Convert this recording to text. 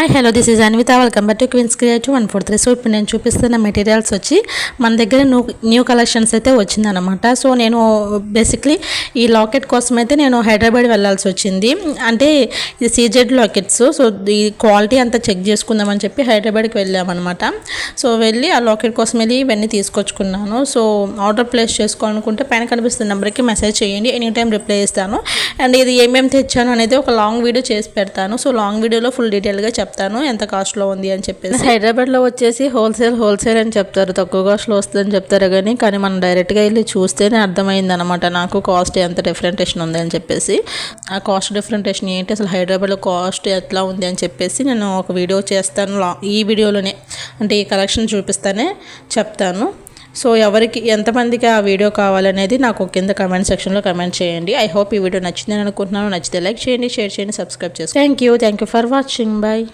Hi hello this is Anvitha welcome back to Queens Creative 143. So ఇప్పుడు నేను చూపిస్తున్న materials వచ్చి మన దగ్గర న్యూ కలెక్షన్స్ అయితే వచ్చిందనమాట. సో నేను బేసిక్లీ ఈ లాకెట్ కోసం అయితే నేను హైదరాబాద్ వెళ్ళాల్సి వచ్చింది. అంటే ఇది సీజెడ్ లాకెట్స్. సో ఈ క్వాలిటీ అంతా చెక్ చేసుకుందామని చెప్పి హైదరాబాద్కి వెళ్ళామన్నమాట. సో వెళ్ళి ఆ లాకెట్ కోసం వెళ్ళి ఇవన్నీ తీసుకొచ్చుకున్నాను. సో ఆర్డర్ ప్లేస్ చేసుకోవాలనుకుంటే పైన కనిపిస్తున్న నెంబర్కి మెసేజ్ చేయండి, ఎనీ టైం రిప్లై ఇస్తాను. అండ్ ఇది ఏమేమి తెచ్చాను అనేది ఒక లాంగ్ వీడియో చేసి పెడతాను. సో లాంగ్ వీడియోలో ఫుల్ డీటెయిల్గా చెప్తాను ఎంత కాస్ట్లో ఉంది అని చెప్పేసి. హైదరాబాద్లో వచ్చేసి హోల్సేల్ అని చెప్తారు, తక్కువ కాస్ట్లో వస్తుందని చెప్తారు. కానీ మనం డైరెక్ట్గా వెళ్ళి చూస్తేనే అర్థమైంది అనమాట నాకు కాస్ట్ ఎంత డిఫరెంటేషన్ ఉంది అని చెప్పేసి. ఆ కాస్ట్ డిఫరెంటేషన్ ఏంటి, అసలు హైదరాబాద్లో కాస్ట్ ఎట్లా ఉంది అని చెప్పేసి నేను ఒక వీడియో చేస్తాను. ఈ వీడియోలోనే అంటే ఈ కలెక్షన్ చూపిస్తానే చెప్తాను. సో ఎవరికి ఎంతమందికి ఆ వీడియో కావాలనేది నాకు కింద కమెంట్ సెక్షన్లో కమెంట్ చేయండి. ఐ హోప్ ఈ వీడియో నచ్చిందని అనుకుంటున్నాను. నచ్చితే లైక్ చేయండి, షేర్ చేయండి, సబ్స్క్రైబ్ చేసుకోండి. Thank you for watching. Bye.